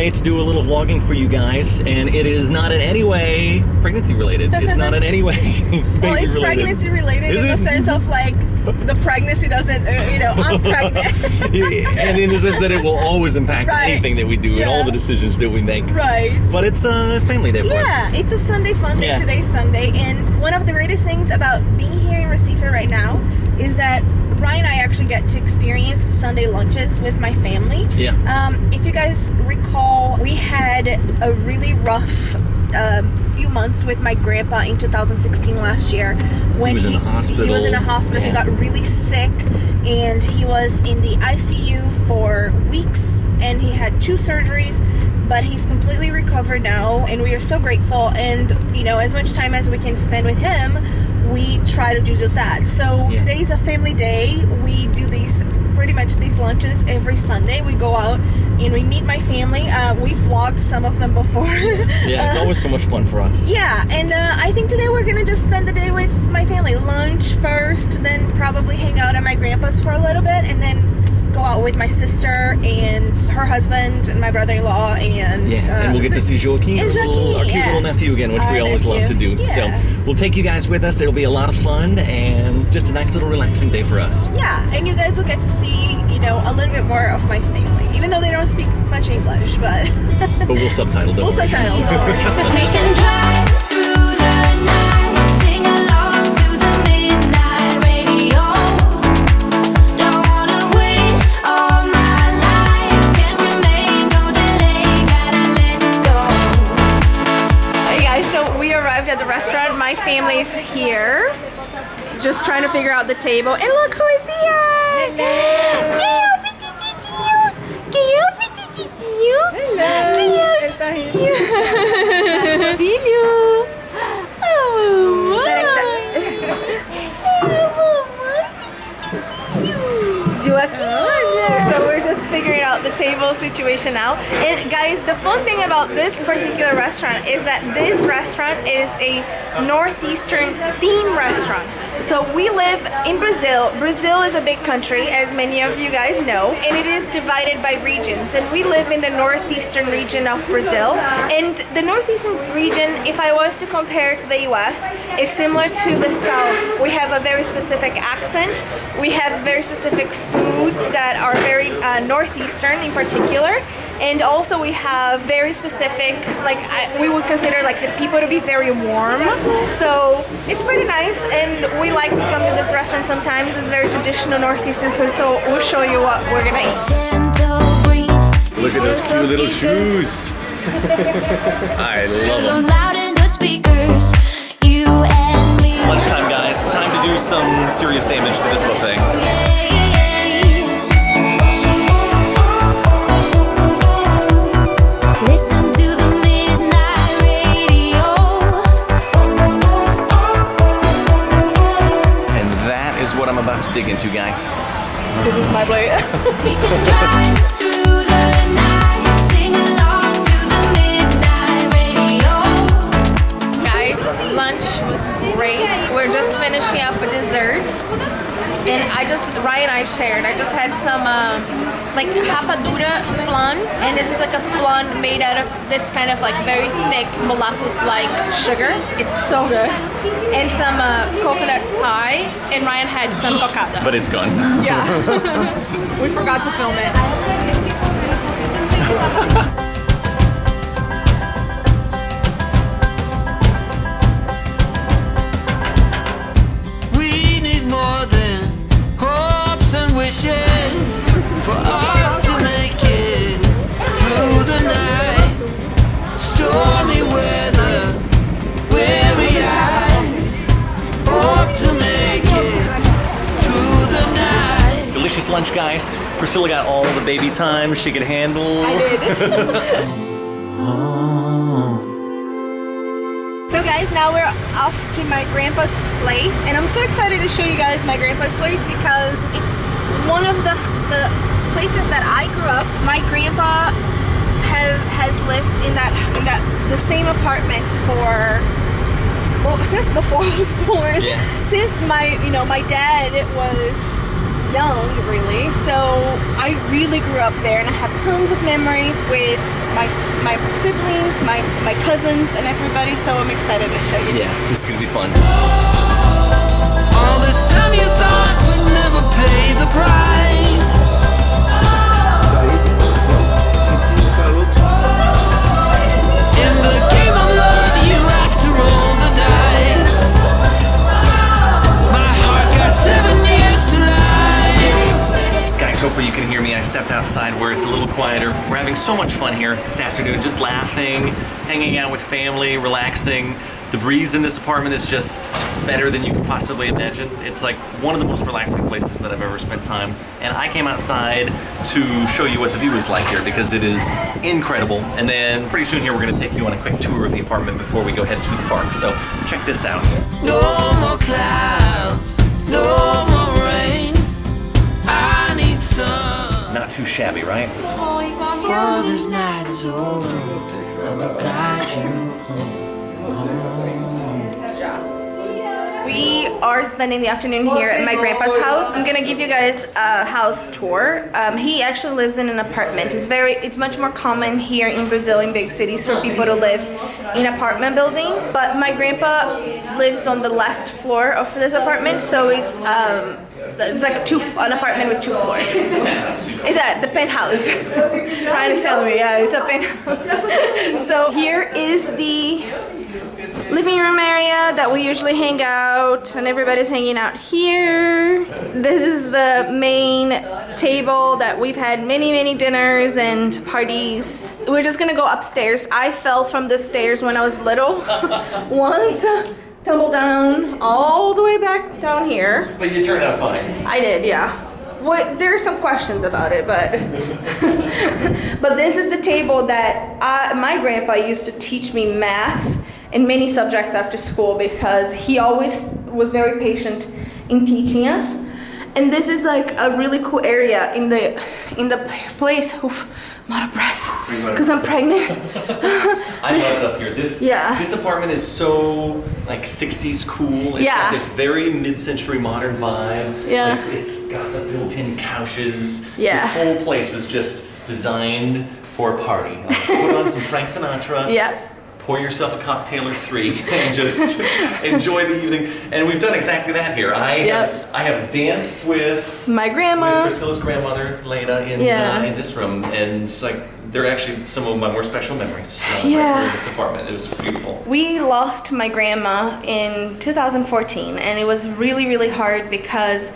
today to do a little vlogging for you guys, and it is not in any way pregnancy related. It's not in any way well, it's related. pregnancy related in the sense of like the pregnancy doesn't, I'm pregnant. And in the sense that it will always impact anything that we do and all the decisions that we make. Right. But it's a family day for us. Yeah, it's a Sunday fun day. Today's Sunday, and one of the greatest things about being here in Recife right now is that Ryan and I actually get to experience Sunday lunches with my family. Yeah. If you guys recall, we had a really rough few months with my grandpa in 2016 last year when he was in the hospital. He was in a hospital. He got really sick, and he was in the ICU for weeks, and he had 2 surgeries. But he's completely recovered now, and we are so grateful. And as much time as we can spend with him, we try to do just that. So today's a family day. We do pretty much these lunches every Sunday. We go out and we meet my family. We vlogged some of them before. Yeah, it's always so much fun for us. Yeah, and I think today we're gonna just spend the day with my family. Lunch first, then probably hang out at my grandpa's for a little bit, and then go out with my sister and her husband and my brother-in-law, and we'll get to see Joaquin, our cute little nephew again, which we always love to do. Yeah. So we'll take you guys with us. It'll be a lot of fun and just a nice little relaxing day for us. Yeah, and you guys will get to see, a little bit more of my family, even though they don't speak much English, but we'll subtitle them. We'll subtitle. We can drive through the night, sing along to the midnight radio. Don't wanna wait all my life, can't remain, no delay, gotta let it go. Hey guys, so we arrived at the restaurant. My family's here, just trying to figure out the table. And look who is here! Hello! Filho! So we're just figuring out the table situation now. And guys, the fun thing about this particular restaurant is that this restaurant is a Northeastern theme restaurant. So we live in Brazil. Brazil is a big country, as many of you guys know, and it is divided by regions. And we live in the Northeastern region of Brazil. And the Northeastern region, if I was to compare it to the US, is similar to the South. We have a very specific accent. We have very specific foods that are very Northeastern in particular. And also we have very specific, we would consider the people to be very warm. So it's pretty nice, and we like to come to this restaurant sometimes. It's very traditional Northeastern food, so we'll show you what we're gonna eat. Look at those cute little shoes. I love them. Loud in the speakers, you and me. Lunchtime, guys. Time to do some serious damage to this buffet. Listen to the midnight radio. And that is what I'm about to dig into, guys. This is my plate. We can drive through the night, sing along to the midnight radio. Guys, lunch was great. We're just finishing up a dessert. And Ryan and I shared. I just had some rapadura flan, and this is a flan made out of this kind of very thick molasses-like sugar. It's so good. And some coconut pie, and Ryan had some cocada. But it's gone. Yeah. We forgot to film it. We need more than hopes and wishes for us to make it through the night. Stormy weather, weary eyes, hope to make it through the night. Delicious lunch, guys. Priscilla got all the baby time she could handle. I did. So guys, now we're off to my grandpa's place, and I'm so excited to show you guys my grandpa's place because it's one of the places that I grew up. My grandpa has lived in the same apartment since before I was born. Yeah. Since my dad was young, really. So I really grew up there, and I have tons of memories with my siblings, my cousins, and everybody. So I'm excited to show you. Yeah, this is gonna be fun. All this time you thought we'd never pay the price. In the game of love, you have to roll the dice. My heart got 7 years to lie. Guys, hopefully you can hear me. I stepped outside where it's a little quieter. We're having so much fun here this afternoon, just laughing, hanging out with family, relaxing. The breeze in this apartment is just better than you could possibly imagine. It's like one of the most relaxing places that I've ever spent time. And I came outside to show you what the view is like here because it is incredible. And then pretty soon here we're gonna take you on a quick tour of the apartment before we go head to the park. So check this out. No more clouds, no more rain. I need sun. Not too shabby, right? Before this night is over, I'ma guide you home. We are spending the afternoon here at my grandpa's house. I'm gonna give you guys a house tour. He actually lives in an apartment. It's much more common here in Brazil, in big cities, for people to live in apartment buildings. But my grandpa lives on the last floor of this apartment, so it's like an apartment with 2 floors. Is that the penthouse? Ryan is telling me, yeah, it's a penthouse. So here is the living room area that we usually hang out, and everybody's hanging out here. This is the main table that we've had many dinners and parties. We're just gonna go upstairs. I fell from the stairs when I was little once. Tumbled down all the way back down here. But you turned out fine. I did, yeah. There are some questions about it, but but this is the table that my grandpa used to teach me math and many subjects after school because he always was very patient in teaching us. And this is like a really cool area in the place. Oof, I'm out of breath because I'm pregnant. I love it up here. This apartment is so like 60s cool. It's got this very mid-century modern vibe. Yeah. Like, it's got the built-in couches. Yeah. This whole place was just designed for a party. Just put on some Frank Sinatra. Yeah. Pour yourself a cocktail or 3 and just enjoy the evening. And we've done exactly that here. I have danced with my grandma, with Priscilla's grandmother, Lena, in this room, and it's like they're actually some of my more special memories right here in this apartment. It was beautiful. We lost my grandma in 2014, and it was really hard because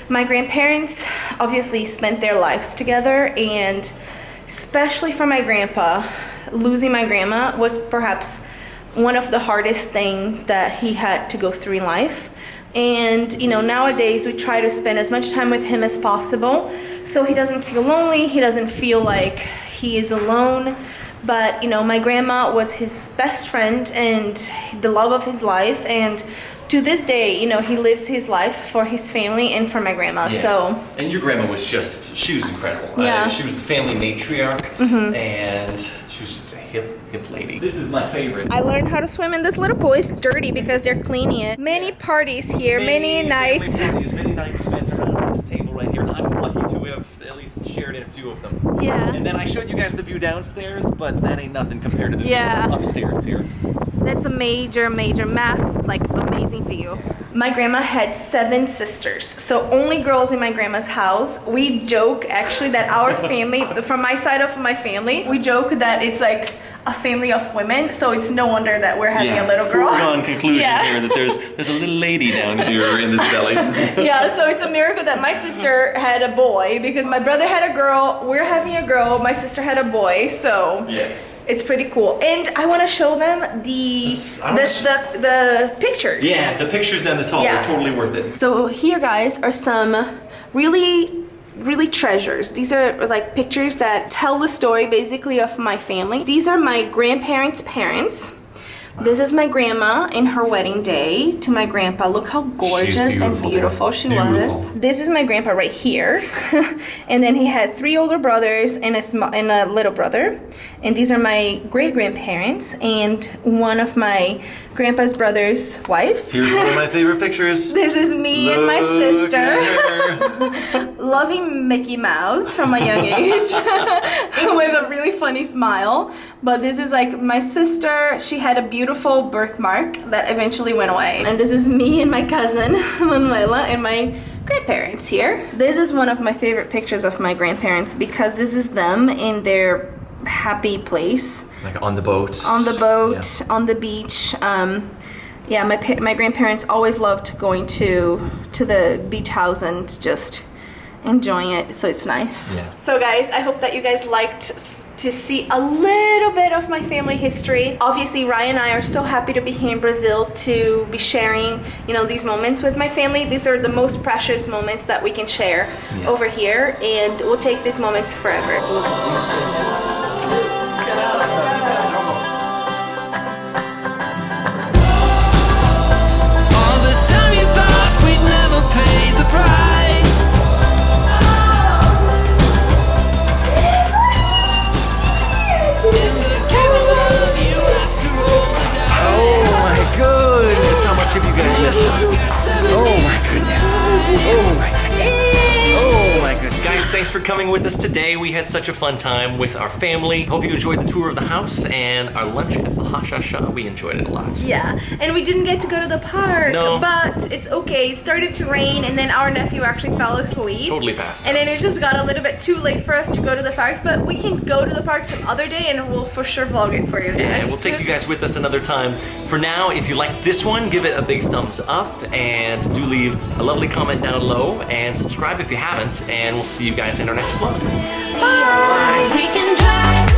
my grandparents obviously spent their lives together, and especially for my grandpa, losing my grandma was perhaps one of the hardest things that he had to go through in life. And you know, nowadays we try to spend as much time with him as possible so he doesn't feel lonely, he doesn't feel like he is alone. But you know, my grandma was his best friend and the love of his life, and to this day, you know, he lives his life for his family and for my grandma. Yeah. So. And your grandma was she was incredible. Yeah. She was the family matriarch, and she was just a hip lady. This is my favorite. I learned how to swim in this little pool. It's dirty because they're cleaning it. Many parties here, many nights. Many nights spent around this table right here. I'm lucky to have at least shared in a few of them. Yeah. And then I showed you guys the view downstairs, but that ain't nothing compared to the view upstairs here. That's a major like amazing view. My grandma had 7 sisters, so only girls in my grandma's house. We joke actually that our family, from my side of my family, we joke that it's like a family of women, so it's no wonder that we're having a little girl. Foregone conclusion here that there's a little lady down here in this belly. Yeah, so it's a miracle that my sister had a boy because my brother had a girl, we're having a girl, my sister had a boy, so it's pretty cool. And I want to show them the pictures. Yeah, the pictures down this hall are totally worth it. So here, guys, are some really treasures. These are like pictures that tell the story basically of my family. These are my grandparents' parents. This is my grandma in her wedding day to my grandpa. Look how gorgeous and beautiful she was. This is my grandpa right here. And then he had 3 older brothers and a little brother. And these are my great-grandparents and one of my grandpa's brother's wives. Here's one of my favorite pictures. This is me and my sister. Loving Mickey Mouse from a young age. With a really funny smile. But this is like my sister. She had a beautiful birthmark that eventually went away. And this is me and my cousin Manuela and my grandparents here. This is one of my favorite pictures of my grandparents because this is them in their happy place. Like on the boat. On the boat, yeah. On the beach. Yeah, my grandparents always loved going to the beach house and just enjoying it, so it's nice. Yeah. So guys, I hope that you guys liked to see a little bit of my family history. Obviously, Ryan and I are so happy to be here in Brazil to be sharing, you know, these moments with my family. These are the most precious moments that we can share over here, and we'll take these moments forever. All this time you thought we'd never pay the price. If you guys missed us. Oh my goodness. Oh my goodness. Oh my goodness. Guys, thanks for coming with us today. We had such a fun time with our family. Hope you enjoyed the tour of the house and our lunch at the Hashasha. We enjoyed it a lot. Yeah, and we didn't get to go to the park, but it's okay. It started to rain and then our nephew actually fell asleep. Totally passed. And then it just got a little bit too late for us to go to the park, but we can go to the park some other day and we'll for sure vlog it for you guys. Yeah, we'll take you guys with us another time. For now, if you like this one, give it a big thumbs up and do leave a lovely comment down below and subscribe if you haven't, and we'll see you guys in our next vlog. Bye! We can drive